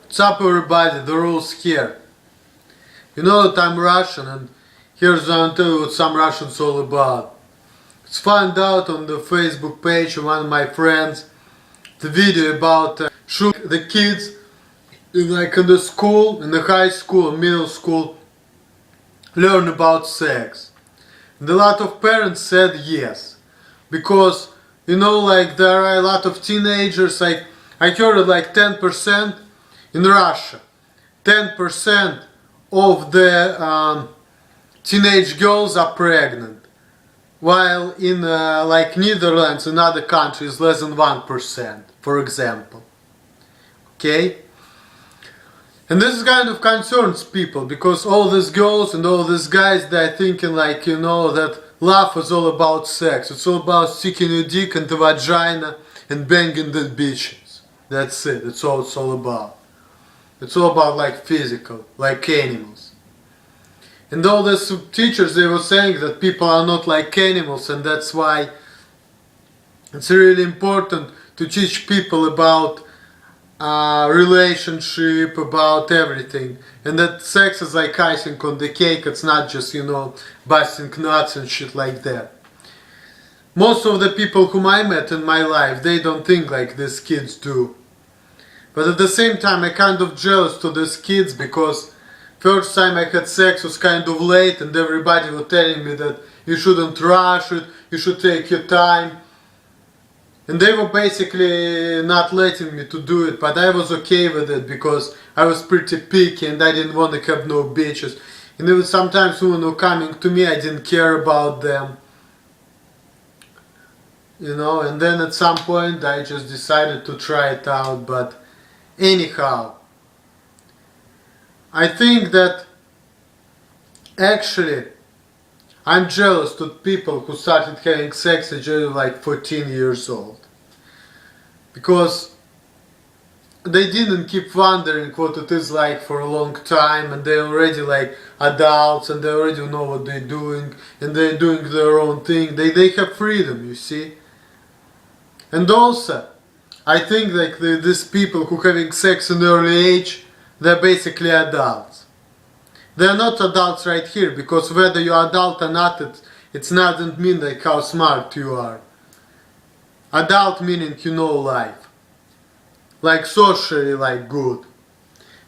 What's up everybody, the rules here. You know that I'm Russian and here's what I'll tell you what some Russians all about. Let's find out on the Facebook page of one of my friends the video about should the kids in the school, in the high school, middle school, learn about sex. And a lot of parents said yes. Because there are a lot of teenagers, I heard 10% in Russia. 10% of the teenage girls are pregnant, while in Netherlands and other countries less than 1%, for example. Okay? And this kind of concerns people, because all these girls and all these guys, they're thinking that love is all about sex. It's all about sticking your dick in the vagina and banging the bitches. That's it. That's all it's all about. It's all about physical, like animals. And all these teachers, they were saying that people are not like animals, and that's why it's really important to teach people about relationship, about everything. And that sex is like icing on the cake. It's not just, busting nuts and shit like that. Most of the people whom I met in my life, they don't think like these kids do. But at the same time, I'm kind of jealous to these kids, because first time I had sex was kind of late and everybody was telling me that you shouldn't rush it, you should take your time. And they were basically not letting me to do it, but I was okay with it because I was pretty picky and I didn't want to have no bitches. And even sometimes women were coming to me, I didn't care about them. And then at some point I just decided to try it out, but anyhow, I think that actually I'm jealous to people who started having sex at just 14 years old. Because they didn't keep wondering what it is like for a long time, and they're already adults and they already know what they're doing and they're doing their own thing. They have freedom, you see. And also, I think these people who having sex in early age, they're basically adults. They're not adults right here, because whether you're adult or not, it doesn't mean how smart you are. Adult meaning you know life. Socially good.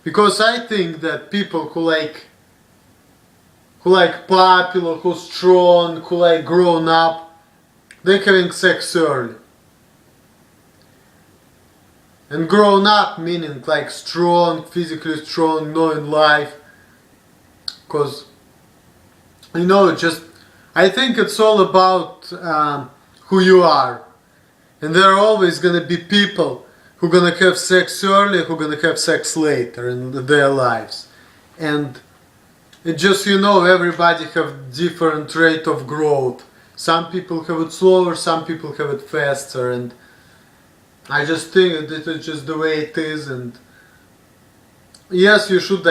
Because I think that people who popular, who strong, who grown up, they're having sex early. And grown up meaning strong, physically strong, knowing life. Because, I think it's all about who you are. And there are always gonna be people who are gonna have sex early, who are gonna have sex later in their lives. And it just, everybody have different rate of growth. Some people have it slower, some people have it faster, and I just think that it's just the way it is. And yes, you should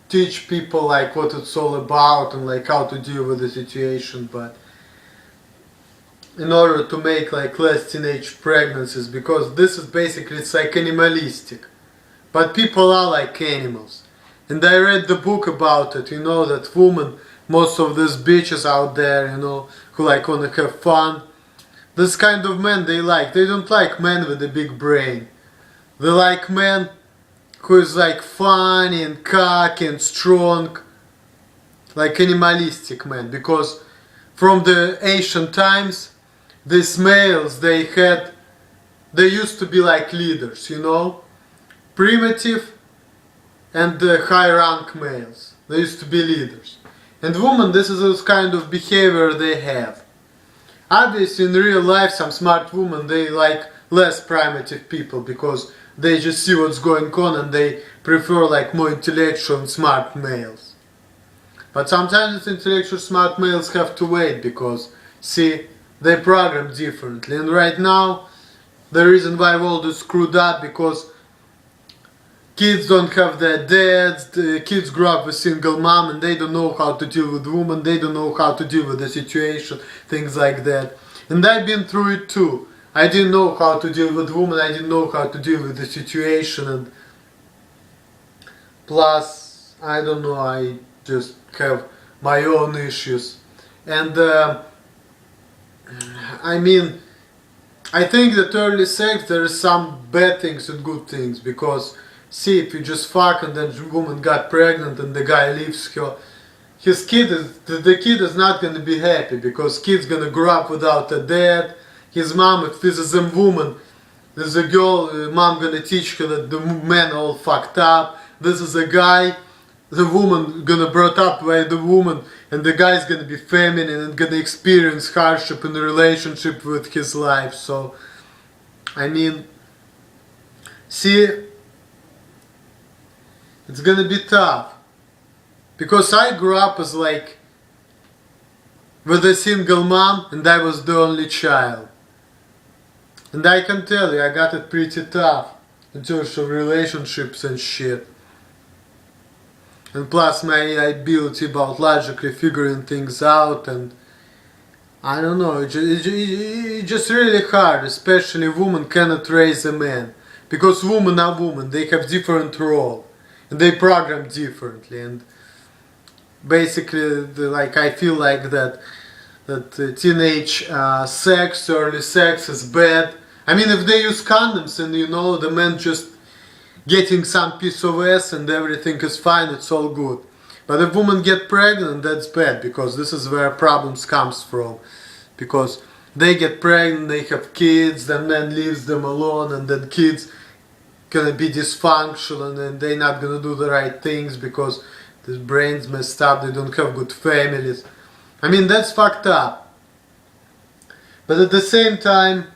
teach people what it's all about and how to deal with the situation, but in order to make less teenage pregnancies, because this is basically, it's animalistic. But people are like animals. And I read the book about it, that women, most of these bitches out there, who wanna have fun, this kind of men they don't like men with a big brain. They like men who is funny and cocky and strong, animalistic men. Because from the ancient times, these males they used to be leaders, primitive and high rank males. They used to be leaders. And women, this is the kind of behavior they have. Obviously, in real life, some smart women, they less primitive people, because they just see what's going on and they prefer more intellectual and smart males. But sometimes these intellectual smart males have to wait, because, see, they program differently. And right now, the reason why world is screwed up, because kids don't have their dads, the kids grow up with single mom and they don't know how to deal with women, they don't know how to deal with the situation, things like that. And I've been through it too. I didn't know how to deal with women, I didn't know how to deal with the situation, and Plus, I don't know, I just have my own issues. And I mean, I think that early sex there is some bad things and good things, because see, if you just fuck and then the woman got pregnant and the guy leaves her, the kid is not gonna be happy, because kid's gonna grow up without a dad. His mom, if this is a woman, there's a girl, mom gonna teach her that the men all fucked up. This is a guy, the woman gonna brought up by the woman, and the guy's gonna be feminine and gonna experience hardship in the relationship with his life. So, I mean, see, it's gonna be tough. Because I grew up as like, with a single mom, and I was the only child. And I can tell you, I got it pretty tough in terms of relationships and shit. And plus my ability about logically figuring things out, and I don't know, it's just really hard, especially women cannot raise a man. Because women are women, they have different role, and they program differently, and basically, like, I feel like that teenage sex, early sex is bad. I mean, if they use condoms and you know the man just getting some piece of ass and everything is fine, it's all good. But if women get pregnant, that's bad, because this is where problems comes from. Because they get pregnant, they have kids, then man leaves them alone, and then kids gonna be dysfunctional, and they're not gonna do the right things because their brains messed up, they don't have good families. I mean, that's fucked up. But at the same time,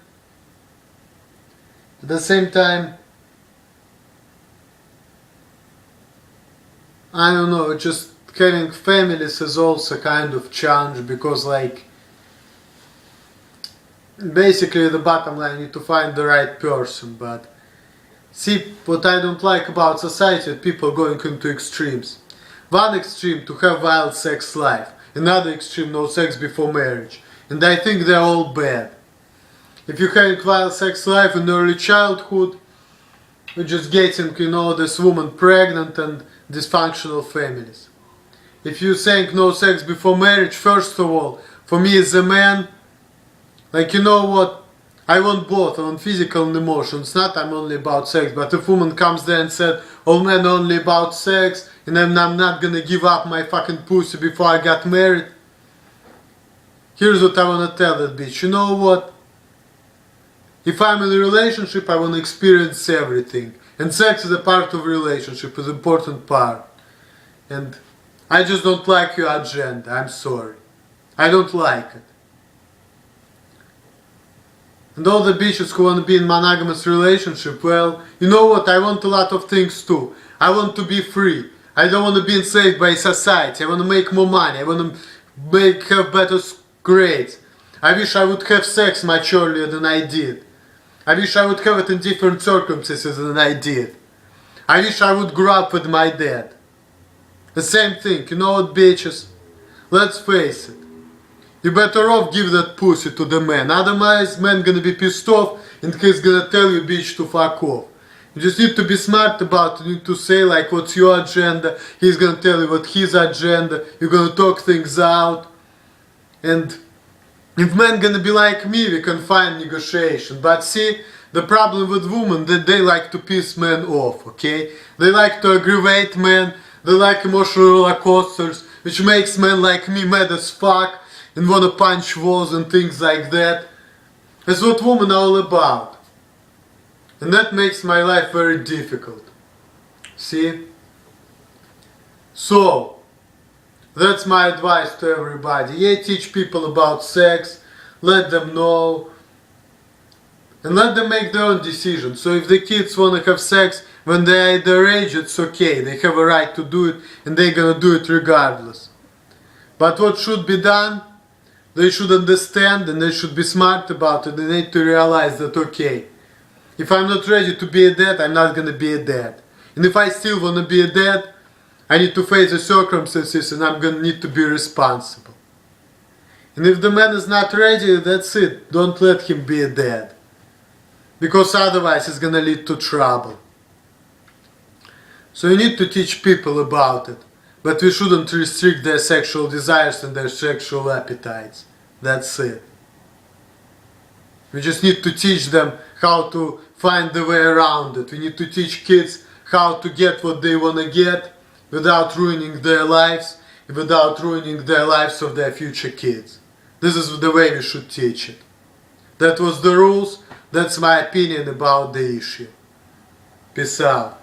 I don't know, just having families is also kind of challenge, because like, basically the bottom line, you need to find the right person. But see, what I don't like about society, people going into extremes. One extreme, to have wild sex life. Another extreme, no sex before marriage. And I think they're all bad. If you have wild sex life in early childhood, you're just getting, you know, this woman pregnant and dysfunctional families. If you're saying no sex before marriage, first of all, for me as a man, like, you know what, I want both, I want physical and emotional. It's not I'm only about sex, but if a woman comes there and said, oh man, only about sex, and I'm not gonna give up my fucking pussy before I got married, here's what I wanna tell that bitch. You know what? If I'm in a relationship, I wanna experience everything. And sex is a part of a relationship, is an important part. And I just don't like your agenda, I'm sorry. I don't like it. And all the bitches who want to be in monogamous relationship, well, you know what, I want a lot of things too. I want to be free. I don't want to be enslaved by society. I want to make more money. I want to have better grades. I wish I would have sex much earlier than I did. I wish I would have it in different circumstances than I did. I wish I would grow up with my dad. The same thing, you know what, bitches? Let's face it. You better off give that pussy to the man. Otherwise, man gonna be pissed off and he's gonna tell you, bitch, to fuck off. You just need to be smart about it. You need to say like, what's your agenda? He's gonna tell you what his agenda. You're gonna talk things out. And if men gonna be like me, we can find negotiation. But see, the problem with women, that they like to piss men off, okay? They like to aggravate men. They like emotional roller coasters, which makes men like me mad as fuck and wanna punch walls and things like that. That's what women are all about. And that makes my life very difficult. See? So, that's my advice to everybody. Yeah, teach people about sex, let them know, and let them make their own decisions. So if the kids wanna have sex when they're their age, it's okay. They have a right to do it, and they're gonna do it regardless. But what should be done? They should understand and they should be smart about it. They need to realize that, okay, if I'm not ready to be a dad, I'm not gonna be a dad. And if I still wanna be a dad, I need to face the circumstances and I'm gonna need to be responsible. And if the man is not ready, that's it. Don't let him be a dad. Because otherwise it's gonna lead to trouble. So you need to teach people about it. But we shouldn't restrict their sexual desires and their sexual appetites. That's it. We just need to teach them how to find the way around it. We need to teach kids how to get what they want to get without ruining their lives, without ruining their lives of their future kids. This is the way we should teach it. That was the rules. That's my opinion about the issue. Peace out.